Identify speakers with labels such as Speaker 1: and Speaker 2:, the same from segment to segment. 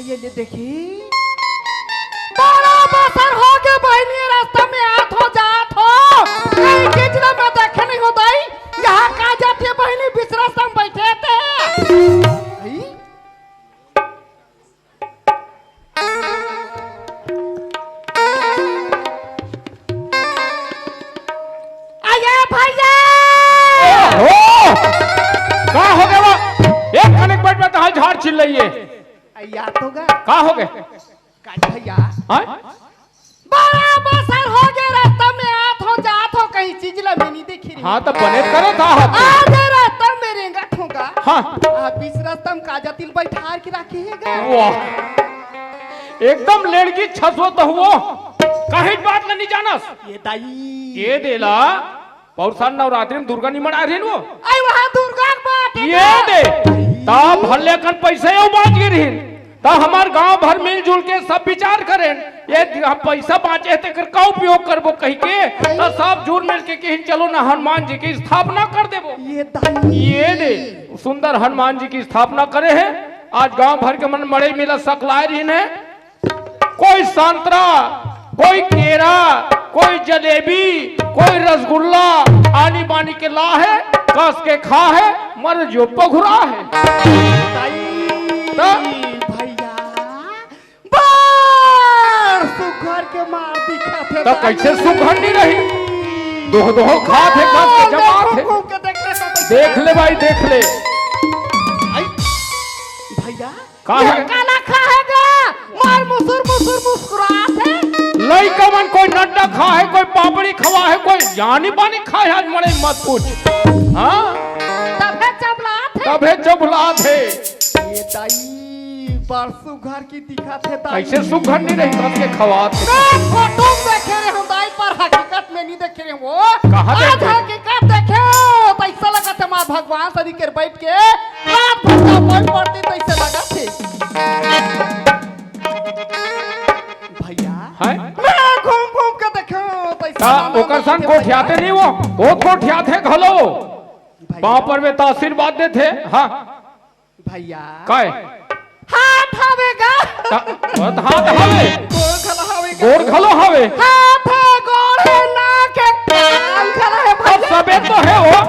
Speaker 1: ये देखी बड़ा बसर हो के बहनी रास्ता में आत हो जात हो कहीं किचड़ा में देखे नहीं होता ही यहाँ कहाँ जाती है बहनी बीच रास्ता में बैठे थे आया भैया
Speaker 2: क्या हो गया वो एक कनेक्ट बैठ में तो झाड़ चिल्ल रही है
Speaker 1: या तो गा
Speaker 2: क्या हो गए
Speaker 1: भैया बराबर सर हो गए रास्ता में आत हो जात हो कहीं चीज ला मैं नहीं देखी रही
Speaker 2: हाँ तो बने करे था
Speaker 1: आज रास्ता में रेंगा ठोगा
Speaker 2: हाँ
Speaker 1: बीच रास्ता में काजा तिल बैठार के रखे है
Speaker 2: वाह एकदम लड़की छसो तो हुआ कहीं बात नहीं जानस
Speaker 1: ये दाई
Speaker 2: ये देला पौरसान नवरात्रि में दुर्गा निमन आ रही वो
Speaker 1: आई वहां दुर्गा के बात
Speaker 2: ये दे ता भले कन पैसे यो बात गिरी ता हमार गांव भर मिलजुल के सब विचार करें ये पैसा बाँचे थे कर का उपयोग करबो कहीं के तो सब जुड़ मिल के कहीं चलो ना हनुमान जी की स्थापना कर देबो ये दे सुंदर हनुमान जी की स्थापना करे है आज गांव भर के मन मड़े मिला सकलाए रही है कोई संतरा कोई केरा कोई जलेबी कोई रसगुल्ला आनी बानी के ला है कस के खा है मर जो पघुरा है
Speaker 1: सुघर के मार दिखा थे
Speaker 2: तो कैसे सुघर नहीं रही दो दो खा थे कस के जमा थे देख ले भाई देख ले
Speaker 1: भैया
Speaker 2: कहा
Speaker 1: काला खाएगा मार मुसुर मुसुर मुस्कुरात है
Speaker 2: लइका मन कोई नड्डा खा है कोई पापड़ी खवा है कोई जानी पानी खा है आज मरे मत पूछ हाँ तबे चबला थे
Speaker 1: ये दाई परसों घर की दिखा थे
Speaker 2: कैसे सुघर नहीं रही कस के खवा थे
Speaker 1: फोटो देखे रहे हम दाई पर हकीकत में नहीं देखे रहे वो
Speaker 2: कहां देखे
Speaker 1: हकीकत देखे तो ऐसा लगा था मां भगवान सरी के बैठ के रात भर का बोल पड़ती तो ऐसा लगा थे भैया
Speaker 2: है
Speaker 1: मैं घूम घूम के देखो तो ऐसा
Speaker 2: ओकर सन को ठियाते नहीं वो को ठियाते घलो पांव पर वे आशीर्वाद दे थे हाँ
Speaker 1: भैया
Speaker 2: काय
Speaker 1: हाथ हवेगा
Speaker 2: हाथ हवे गोर खलो हवे
Speaker 1: हाथ है गोर है नाक है कान खला है भैया
Speaker 2: सबे तो है वो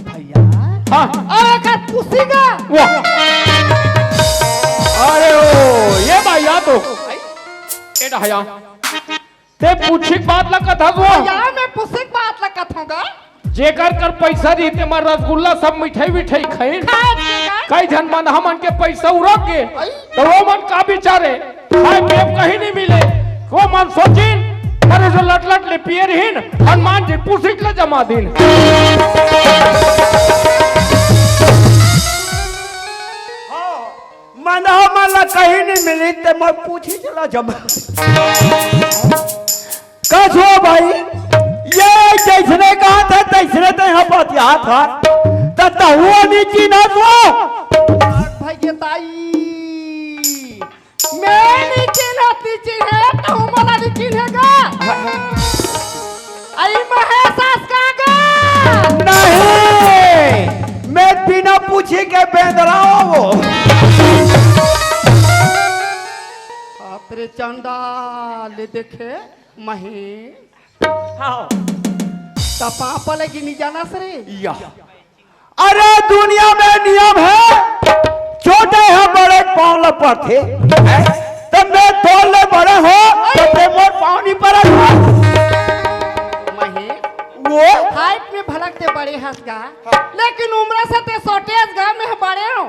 Speaker 1: भैया
Speaker 2: हाँ
Speaker 1: अरे का पुसीगा
Speaker 2: वाह अरे ओ ये भैया तो एडा हया ते पूछी बात लगा था वो
Speaker 1: यार मैं पुसी बात लगा थागा
Speaker 2: जेकर कर पैसा दी ते मार रसगुल्ला सब मिठाई मिठाई खाई कई जन मन हमन के पैसा उड़ा के तो वो मन का बिचारे खाए पेप कहीं नहीं मिले वो मन सोचिन अरे जो लट लट ले पियरहीन हनुमान जी पूछिक ले जमा दिन
Speaker 3: मना मला कहीं नहीं मिली ते मैं पूछी चला जमा कसो भाई ये जैसने कहा था तैसने तो यहाँ बतिया था तो हुआ नहीं चीना तो
Speaker 1: भैया ताई मैं नहीं चिन्हती चिन्हे तो मला नहीं चिन्हेगा आई महेशास कागा
Speaker 3: नहीं मैं बिना पूछे के बेंदरा वो
Speaker 1: तेरे चंडाल देखे महेश
Speaker 3: हाँ
Speaker 1: पापा लगी नहीं जाना सरे
Speaker 3: या अरे दुनिया में नियम है छोटे हैं बड़े पाँव पर थे तो मैं तोड़ने बड़े हो तो ते मोर पाँव नहीं पर
Speaker 1: वो हाइट में भलकते बड़े हंसगा लेकिन उम्र से ते छोटे हंसगा में बड़े हो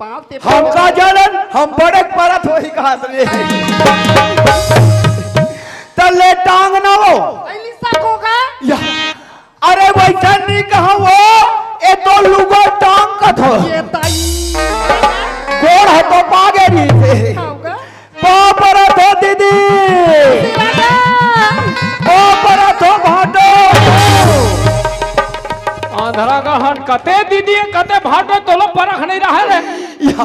Speaker 1: पाँव ते
Speaker 3: हम का जानन हम बड़े परत हो ही कहा से तले टांग ना हो
Speaker 1: होगा
Speaker 3: या अरे वैसा नहीं कहा वो ये तो लुगो टांग का था
Speaker 1: ये ताई
Speaker 3: गोड़ है तो पागे नहीं थे पापरा तो दीदी पापरा तो भाटो
Speaker 2: आंधरा का हन कते दीदी कते भाटो तो लो परख नहीं रहा है
Speaker 3: या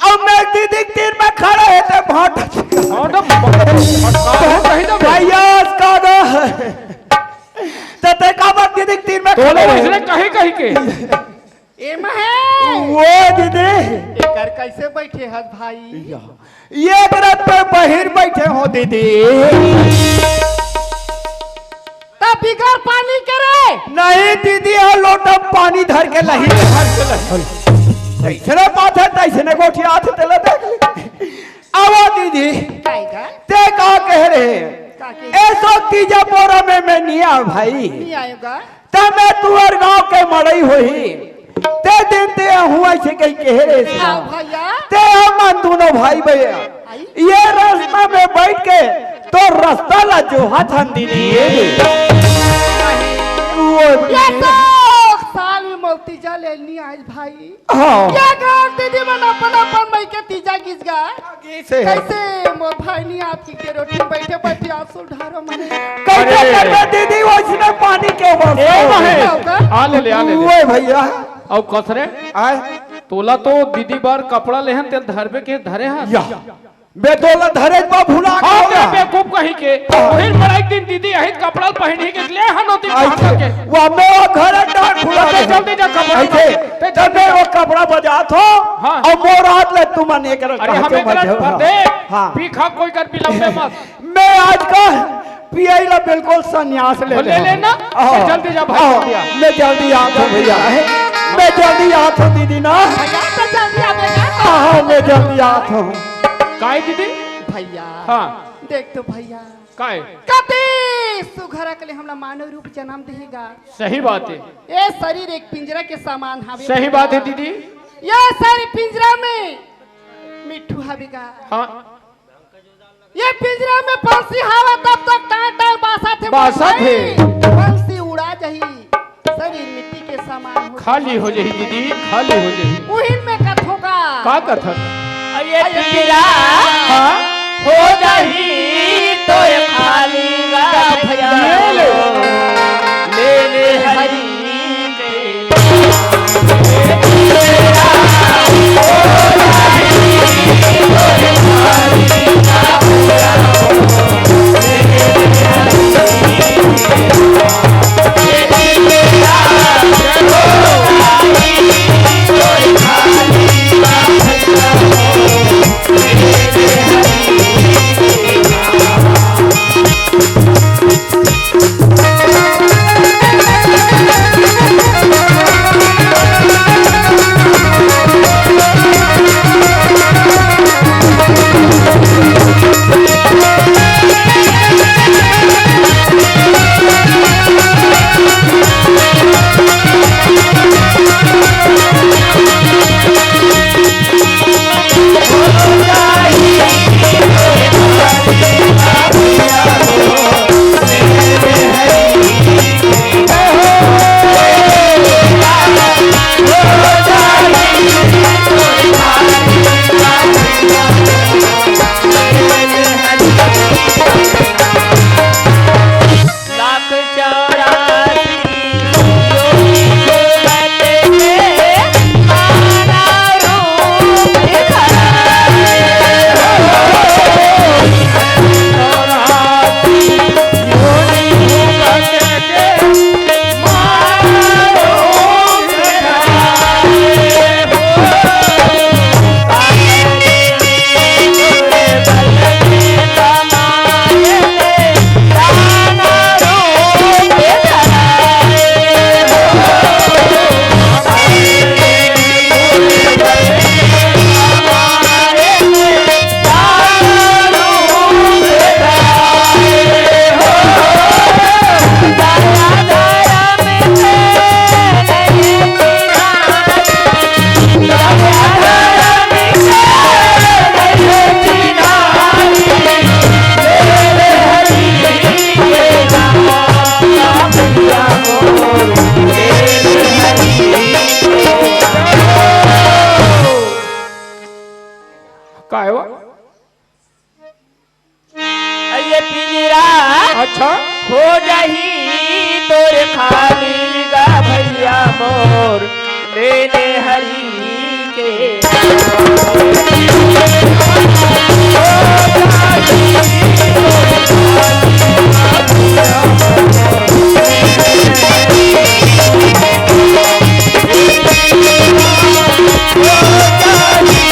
Speaker 3: अब मैं दीदी तीर में खड़ा है तो भाटो भैया का तते का बात दीदी तीर में
Speaker 2: तो लो इसने कहीं कहीं के
Speaker 1: ए महे
Speaker 3: वो दीदी
Speaker 1: कर कैसे बैठे हस भाई?
Speaker 3: ये व्रत पे बहिर बैठे हो दीदी।
Speaker 1: तब बिगर पानी करे
Speaker 3: नहीं दीदी, लोटा पानी धर के लही ऐसे बात है, तैसे गोठी हाथ तेला देख ली। आओ दीदी,
Speaker 1: आएगा
Speaker 3: ते का कह रहे
Speaker 1: का के
Speaker 3: ऐसो तीजा बोरा में मैं नहीं आ भाई।
Speaker 1: नहीं आएगा
Speaker 3: तब मैं तुअर गांव के मड़ई हुई ते दिन ते हुआ से कहीं कह रहे
Speaker 1: आओ भैया
Speaker 3: ते मन दोनों भाई भैया ये रास्ता में बैठ के तो रास्ता ला जो हाथ हम दीदी
Speaker 1: ये तो साल में मोती जा लेनी आज भाई।
Speaker 3: हाँ
Speaker 1: क्या गाँव दीदी मन अपन मई के तीजा गिस गा
Speaker 3: कैसे
Speaker 1: कैसे मोर भाई नहीं आपकी के रोटी बैठे बैठे आंसू ढारो मने
Speaker 3: कैसे करबे दीदी वैसे पानी के ऊपर
Speaker 2: आ ले
Speaker 3: ओए भैया
Speaker 2: और कसरे
Speaker 3: आए
Speaker 2: तोला तो दीदी बार कपड़ा लेहन तेल धरबे के धरे हां
Speaker 3: या बेदोला धरे बा भुला
Speaker 2: हां
Speaker 3: के
Speaker 2: बेवकूफ कहीं के फिर बड़ा एक दिन दीदी यही कपड़ा पहन के ले हनोती पहन के
Speaker 3: वो मेरा घर डाक खुला
Speaker 2: ते जल्दी जा कपड़ा
Speaker 3: ऐसे तब मैं वो कपड़ा बजा थो
Speaker 2: हाँ।
Speaker 3: और मोर हाथ ले तुम ने कर
Speaker 2: अरे हमें गलत कर दे
Speaker 3: हाँ।
Speaker 2: पीखा कोई कर बिलंबे मत
Speaker 3: मैं आज का पियाइला बिल्कुल संन्यास ले
Speaker 2: ले लेना
Speaker 3: हाँ।
Speaker 2: जल्दी जा भाई दिया
Speaker 3: मैं जल्दी आ तो भैया मैं जल्दी आ तो दीदी ना
Speaker 1: भैया तो जल्दी आवेगा
Speaker 3: हाँ मैं जल्दी आ तो
Speaker 2: काय दीदी
Speaker 1: भैया
Speaker 2: हाँ
Speaker 1: देख तो भैया
Speaker 2: काय
Speaker 1: कते सुघरा के लिए हमला मानव रूप जन्म देगा।
Speaker 2: सही बात है
Speaker 1: ये शरीर एक पिंजरा के समान हवे
Speaker 2: सही बात है दीदी
Speaker 1: ये सारी पिंजरा में मिट्ठू हवेगा।
Speaker 2: हाँ
Speaker 1: ये पिंजरा में पंछी हवा तब तक टाटा बासा थे पंछी उड़ा जही शरीर मिट्टी के समान हो
Speaker 2: खाली हो जाही दीदी खाली हो जाही
Speaker 1: उहिन में कथों
Speaker 2: का कथन
Speaker 1: ये पिंजरा
Speaker 2: हाँ
Speaker 1: हो जाही तो ये खाली भैया
Speaker 2: ले हरी
Speaker 1: ये पिंजरा
Speaker 2: अच्छा
Speaker 1: हो जाही तोरे खाली गा भैया मोर लेने हरी के
Speaker 3: Oh,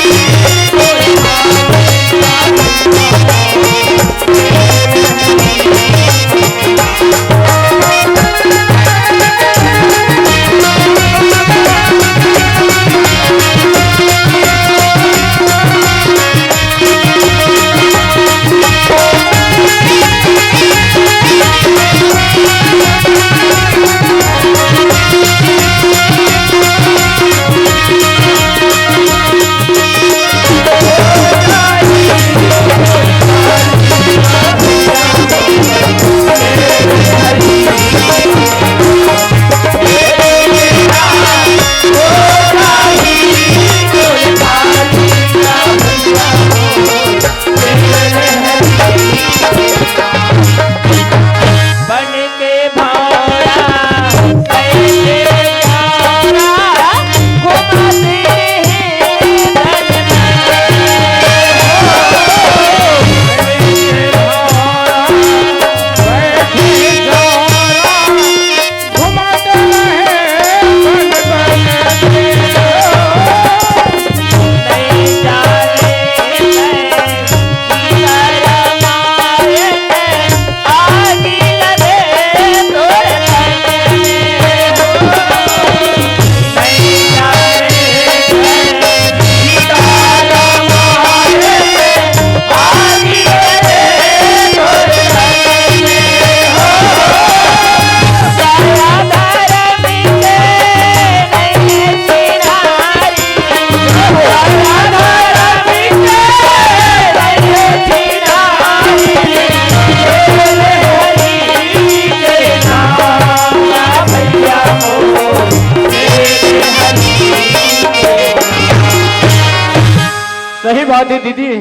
Speaker 2: सही बात है दीदी,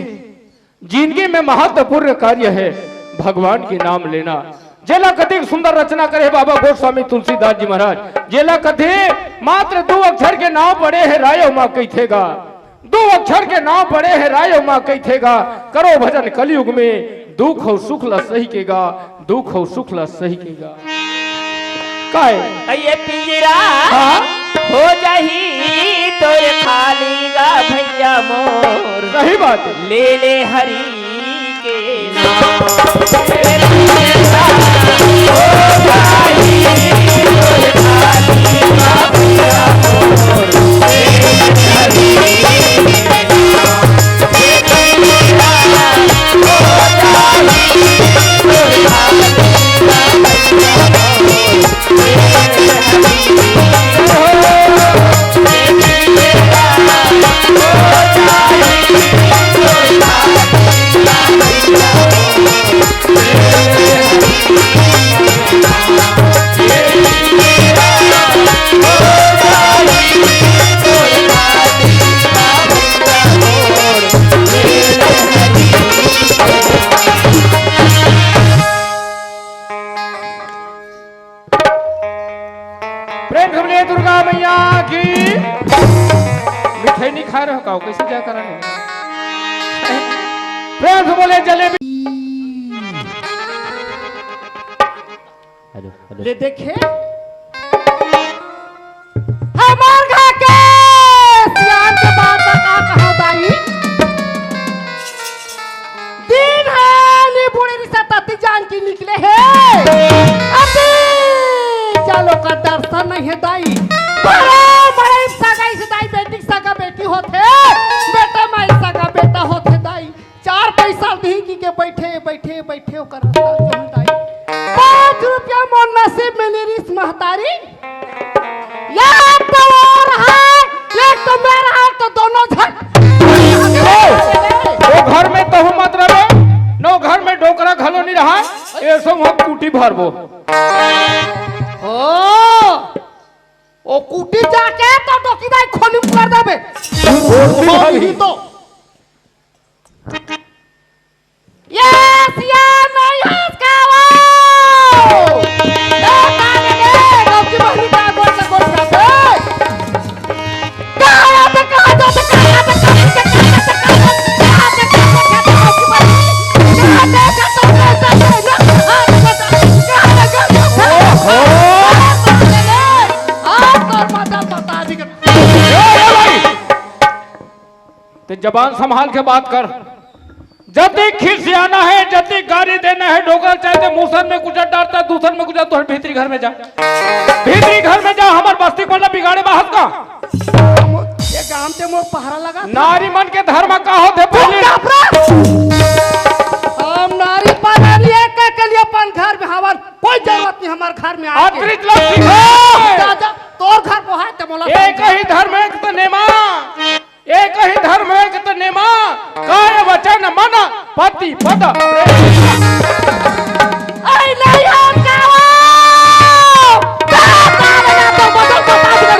Speaker 2: जिंदगी में महत्वपूर्ण कार्य है भगवान के नाम लेना। जेला कथी सुंदर रचना करे बाबा गोस्वामी तुलसीदास जी महाराज। जेला कथी मात्र 2 अक्षर के नाम पड़े है रायो माँ कैथेगा, 2 अक्षर के नाम पड़े है रायो माँ कैथेगा। करो भजन कलयुग में, दुख हो सुख ला सही केगा, दुख हो सुख ला सही केगा।
Speaker 4: ये पिंजरा हो जाही तोर खाली गा भैया मोर।
Speaker 2: सही बात है,
Speaker 4: ले ले हरि के नाम।
Speaker 2: दुर्गा मैया की। मिठाई नहीं खा रहे हो का कैसे क्या करा है? प्रेम से बोले जलेबी।
Speaker 1: ले देखे हमार घर के सियान के बाद का कहा दाई दिन है नी बूढ़ी रिश्ता तती जान की निकले है। अभी चलो का दर्शन नहीं है दाई, बड़े बड़े सगाई से दाई बेटी सगा बेटी होते, बेटा माई सगा बेटा होते दाई। 4 पैसा दी के बैठे बैठे बैठे ओकर दाई 5 रुपया मोर नसीब में निरिस महतारी। या तो और है एक तो मेरा है तो दोनों
Speaker 2: वो घर में तो मत रहे नो, घर में डोकरा घलो नहीं रहा ये सब हम कूटी भरबो।
Speaker 1: ओ कूटी जाके तो डोकीदाई खोली कर देबे तो यस या नहीं इसका वो ए काले रे डोकी बहनी का गोल से गोल जाते कहां जाते
Speaker 2: तो जबान संभाल के बात कर। जब खिसियाना है, जब गाली देना है, डोगर चाहते मुसर में कुछ डालता दूसर में कुछ तो भीतरी घर में जा, भीतरी घर में जा। हमार बस्ती को ना बिगाड़े बाहर का
Speaker 1: ये काम ते मोर पहरा लगा
Speaker 2: नारी मन के धर्म का होते पहले
Speaker 1: हम नारी पहरा लिए के लिए अपन घर में हमार कोई जरूरत नहीं। हमार घर में आके दादा तोर घर को है ते मोला
Speaker 2: एक ही धर्म एक तो नेमा, एक ही धर्म एक तो नेमा, काय वचन मन पति पद।
Speaker 1: आई नहीं हम कावा तो बदल बता दे।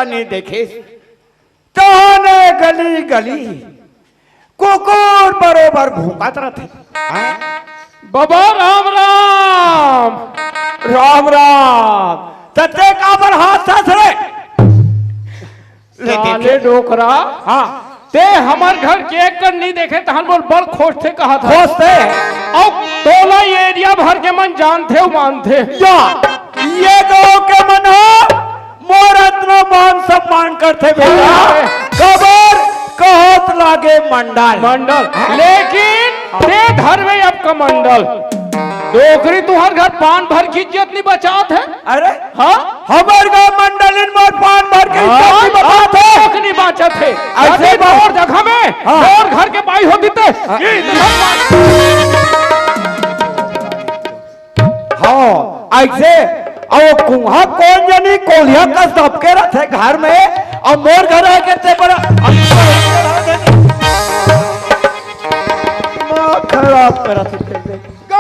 Speaker 3: नहीं देखे तो गली गली कुकुर बरोबर भूकत रहते।
Speaker 2: बाबा राम राम
Speaker 3: राम राम तते काबर हाथ ससरे
Speaker 2: साले डोकरा।
Speaker 3: हाँ
Speaker 2: ते हमार घर के एक कर नहीं देखे तहन बोल बड़ खोज थे कहा था
Speaker 3: खोजते
Speaker 2: और तोला ये एरिया भर के मन जानते हो मानते
Speaker 3: या ये गाँव के मन हो मोर इतना मान सम्मान करते बेटा खबर कहत लागे मंडल
Speaker 2: मंडल, लेकिन ते धर में अब कमंडल डोकरी तुहर घर पान भर की इज्जत नहीं बचात है।
Speaker 3: अरे
Speaker 2: हाँ
Speaker 3: हमार गाँव मंडल इन मोर पान भर के इज्जत नहीं बचात है।
Speaker 2: नहीं बाचत है
Speaker 3: ऐसे
Speaker 2: ऐसे और जगह में
Speaker 3: हाँ।
Speaker 2: और घर के बाई होती थे
Speaker 3: हाँ ऐसे और कुहा कौन जानी कोलिया का सबके रथे घर में और मोर घर आके ते बड़ा खराब करत